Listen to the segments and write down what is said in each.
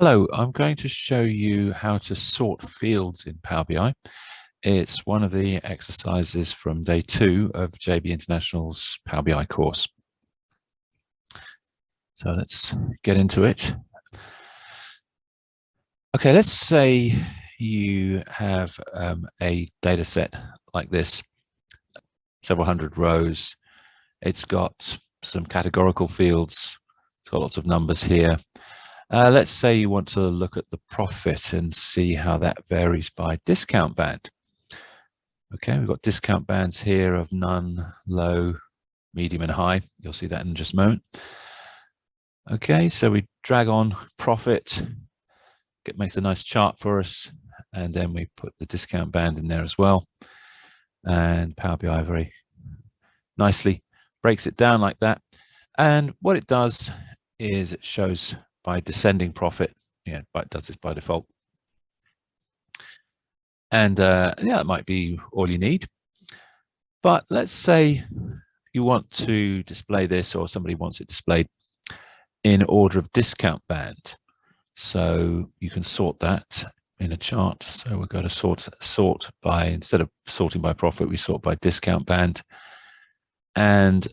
Hello, I'm going to show you how to sort fields in Power BI. It's one of the exercises from day 2 of JB International's Power BI course. So let's get into it. Okay, let's say you have a data set like this, several hundred rows. It's got some categorical fields. It's got lots of numbers here. Let's say you want to look at the profit and see how that varies by discount band. Okay, we've got discount bands here of none, low, medium, and high. You'll see that in just a moment. Okay, so we drag on profit, it makes a nice chart for us, and then we put the discount band in there as well. And Power BI very nicely breaks it down like that. And what it does is it shows by descending profit. Yeah, but it does this by default. And yeah, that might be all you need. But let's say you want to display this, or somebody wants it displayed in order of discount band. So you can sort that in a chart. So we're going to sort by, instead of sorting by profit, we sort by discount band. And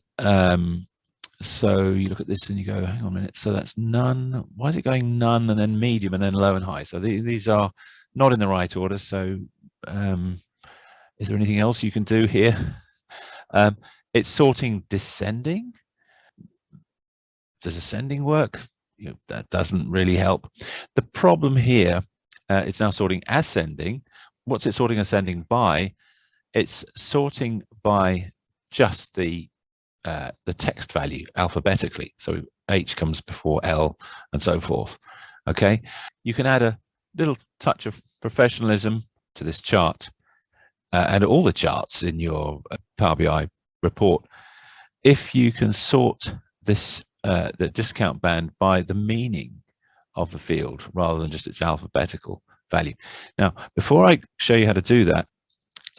so you look at this and you go, hang on a minute, so that's none. Why is it going none and then medium and then low and high? So these are not in the right order. So is there anything else you can do here? It's sorting descending. Does ascending work? That doesn't really help. The problem here, it's now sorting ascending. What's it sorting ascending by? It's sorting by just the text value alphabetically. So H comes before L and so forth. Okay, you can add a little touch of professionalism to this chart and all the charts in your Power BI report. If you can sort this the discount band by the meaning of the field rather than just its alphabetical value. Now, before I show you how to do that,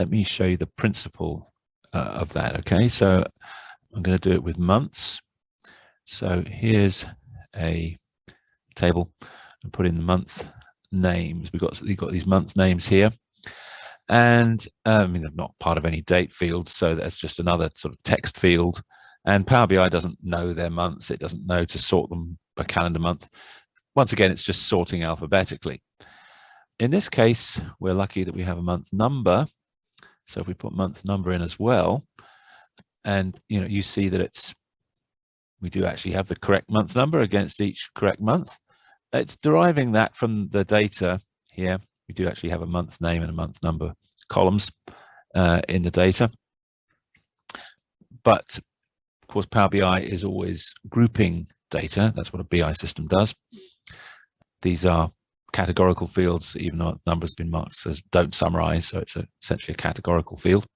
let me show you the principle of that. Okay, so I'm going to do it with months. So here's a table and put in the month names. We've got these month names here, and I mean, they're not part of any date field, so that's just another sort of text field. And Power BI doesn't know their months. It doesn't know to sort them by calendar month. Once again, it's just sorting alphabetically. In this case, we're lucky that we have a month number. So if we put month number in as well, and you see that we do actually have the correct month number against each correct month. It's deriving that from the data here. We do actually have a month name and a month number columns in the data. But of course, Power BI is always grouping data. That's what a BI system does. These are categorical fields, even though the number has been marked as don't summarize. So it's essentially a categorical field.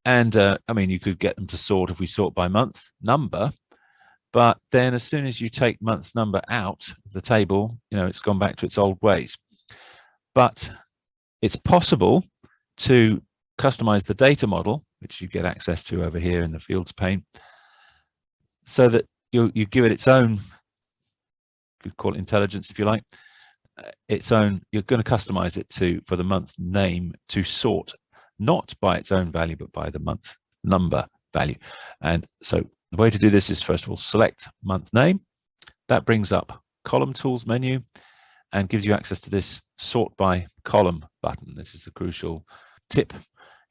And I mean, you could get them to sort if we sort by month number, but then as soon as you take month number out of the table, it's gone back to its old ways. But it's possible to customize the data model, which you get access to over here in the fields pane, so that you give it its own, you could call it intelligence if you like, its own. You're going to customize it for the month name to sort not by its own value, but by the month number value. And so the way to do this is, first of all, select month name. That brings up column tools menu and gives you access to this sort by column button. This is the crucial tip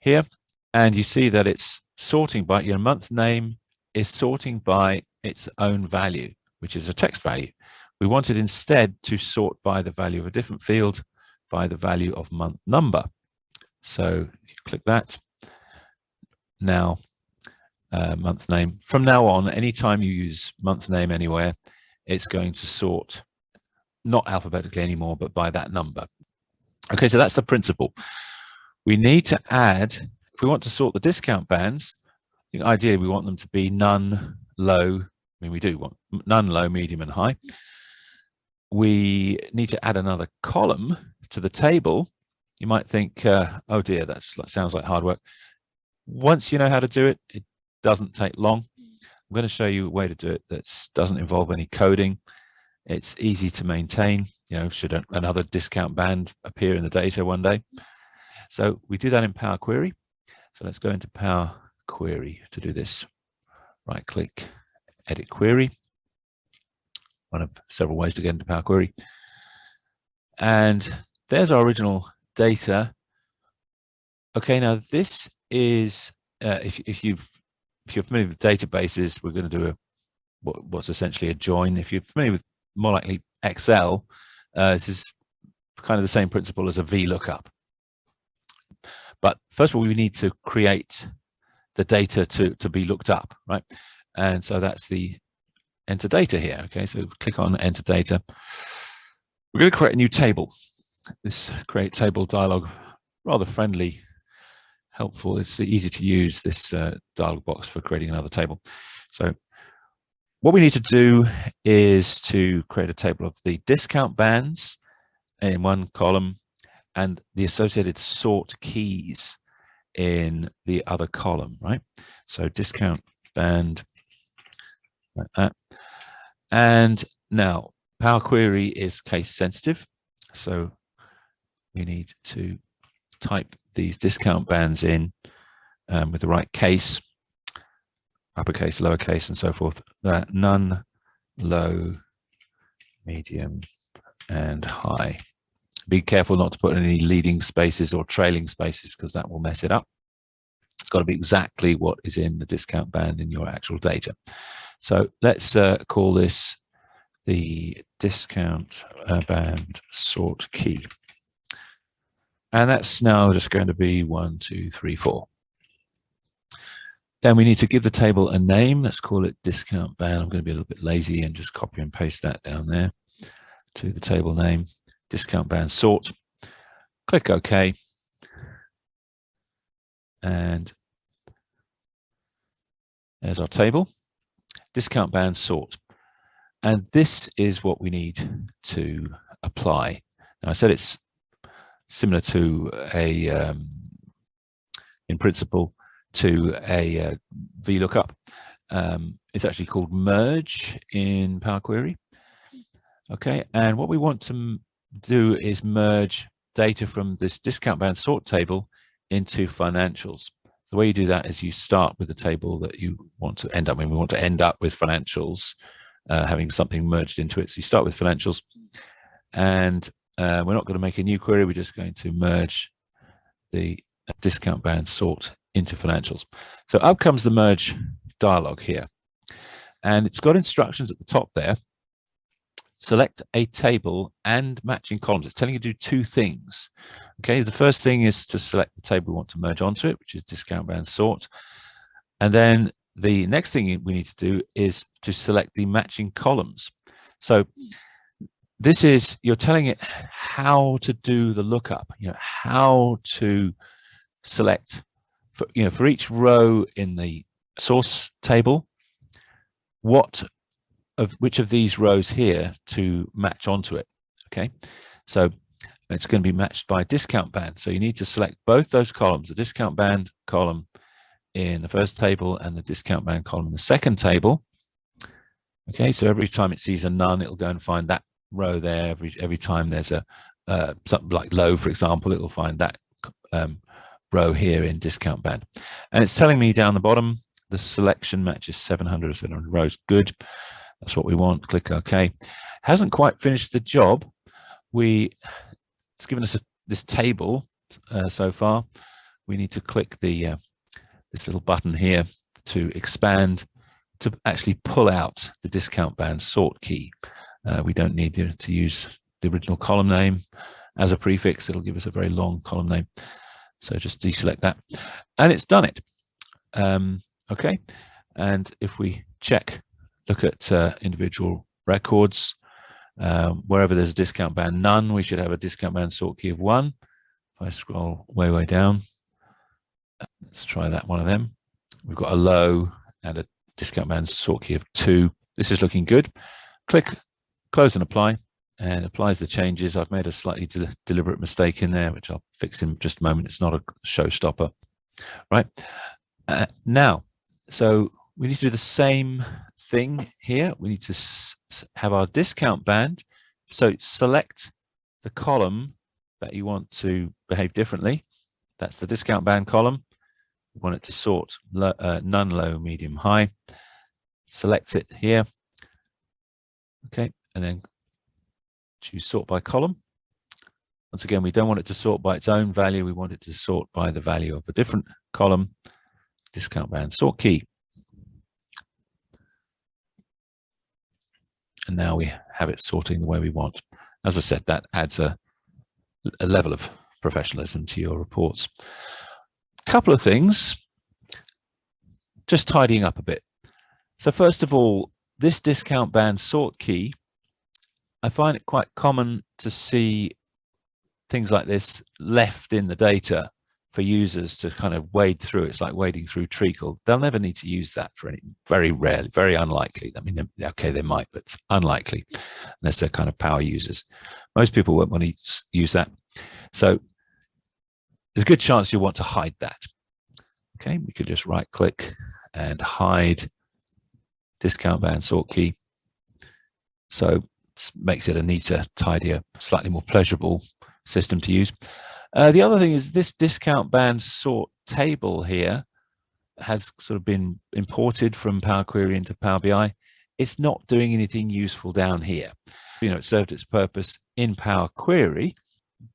here. And you see that it's sorting by, your month name is sorting by its own value, which is a text value. We want it instead to sort by the value of a different field, by the value of month number. So you click that. Now, month name. From now on, anytime you use month name anywhere, it's going to sort not alphabetically anymore, but by that number. Okay, so that's the principle. We need to add, if we want to sort the discount bands, I think ideally we want them to be none, low. I mean, we do want none, low, medium, and high. We need to add another column to the table. You might think, oh dear, that sounds like hard work. Once you know how to do it, it doesn't take long. I'm going to show you a way to do it that doesn't involve any coding. It's easy to maintain. Should another discount band appear in the data one day? So we do that in Power Query. So let's go into Power Query to do this. Right click, edit query. One of several ways to get into Power Query. And there's our original data. Okay, now this is, if you're familiar with databases, we're going to do what's essentially a join. If you're familiar with more likely Excel, this is kind of the same principle as a VLOOKUP. But first of all, we need to create the data to be looked up, right? And so that's the enter data here. Okay, so click on enter data. We're going to create a new table. This create table dialog, rather friendly, helpful. It's easy to use, this dialog box for creating another table. So what we need to do is to create a table of the discount bands in one column and the associated sort keys in the other column, right? So discount band, like that. And now Power Query is case sensitive. So we need to type these discount bands in with the right case, uppercase, lowercase, and so forth. None, low, medium, and high. Be careful not to put any leading spaces or trailing spaces because that will mess it up. It's got to be exactly what is in the discount band in your actual data. So let's call this the discount band sort key. And that's now just going to be 1, 2, 3, 4. Then we need to give the table a name. Let's call it discount band. I'm going to be a little bit lazy and just copy and paste that down there to the table name, discount band sort. Click OK. And there's our table, discount band sort. And this is what we need to apply. Now I said it's similar to a, in principle, to a VLOOKUP. It's actually called merge in Power Query. Okay, and what we want to do is merge data from this discount band sort table into financials. The way you do that is you start with the table that you want to end up with. We want to end up with financials, having something merged into it. So you start with financials, and we're not going to make a new query. We're just going to merge the discount band sort into financials. So up comes the merge dialog here, and it's got instructions at the top there. Select a table and matching columns. It's telling you to do two things. Okay, the first thing is to select the table we want to merge onto it, which is discount band sort. And then the next thing we need to do is to select the matching columns. So this is, you're telling it how to do the lookup, how to select, for each row in the source table, which of these rows here to match onto it. Okay, so it's going to be matched by discount band. So you need to select both those columns, the discount band column in the first table and the discount band column in the second table. Okay, so every time it sees a none, it'll go and find that row there. Every time there's a something like low, for example, it will find that row here in discount band. And it's telling me down the bottom the selection matches 700 or 700 rows. Good. That's what we want. Click OK. Hasn't quite finished the job. It's given us this table so far. We need to click the this little button here to expand, to actually pull out the discount band sort key. We don't need to use the original column name as a prefix. It'll give us a very long column name. So just deselect that. And it's done it. Okay. And if we look at individual records, wherever there's a discount band none, we should have a discount band sort key of 1. If I scroll way down, let's try that one of them. We've got a low and a discount band sort key of 2. This is looking good. Click close and apply, and applies the changes. I've made a slightly deliberate mistake in there, which I'll fix in just a moment. It's not a showstopper, right? Now, so we need to do the same thing here. We need to have our discount band. So select the column that you want to behave differently. That's the discount band column. We want it to sort none, low, medium, high. Select it here. Okay, and then choose sort by column. Once again, we don't want it to sort by its own value. We want it to sort by the value of a different column. Discount band sort key. And now we have it sorting the way we want. As I said, that adds a level of professionalism to your reports. A couple of things, just tidying up a bit. So first of all, this discount band sort key, I find it quite common to see things like this left in the data for users to kind of wade through. It's like wading through treacle. They'll never need to use that for any, very rarely, very unlikely. I mean, okay, they might, but it's unlikely unless they're kind of power users. Most people won't want to use that. So there's a good chance you'll want to hide that. Okay, we could just right click and hide discount band sort key. So it makes it a neater, tidier, slightly more pleasurable system to use. The other thing is this discount band sort table here has sort of been imported from Power Query into Power BI. It's not doing anything useful down here. You know, it served its purpose in Power Query,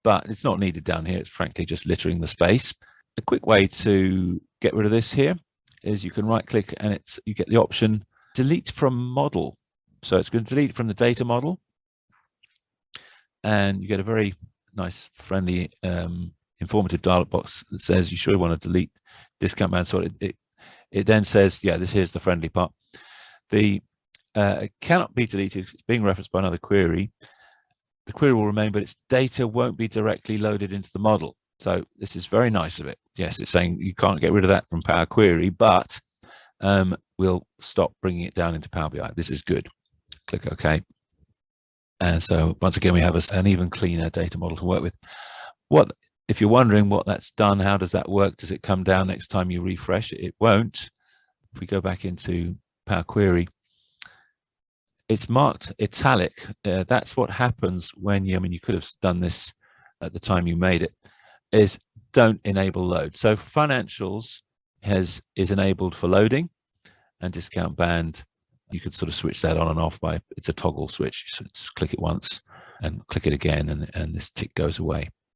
but it's not needed down here. It's frankly just littering the space. A quick way to get rid of this here is you can right click and you get the option delete from model. So it's going to delete from the data model, and you get a very nice, friendly, informative dialog box that says you sure want to delete discount band sort. It then says, yeah, here's the friendly part. It cannot be deleted. It's being referenced by another query. The query will remain, but its data won't be directly loaded into the model. So this is very nice of it. Yes, it's saying you can't get rid of that from Power Query, but we'll stop bringing it down into Power BI. This is good. Click OK. And so once again, we have an even cleaner data model to work with. If you're wondering what that's done, how does that work? Does it come down next time you refresh? It won't. If we go back into Power Query, it's marked italic. That's what happens when you, I mean, you could have done this at the time you made it, is don't enable load. So financials is enabled for loading, and discount band, you could sort of switch that on and off by, it's a toggle switch. So just click it once and click it again, and this tick goes away.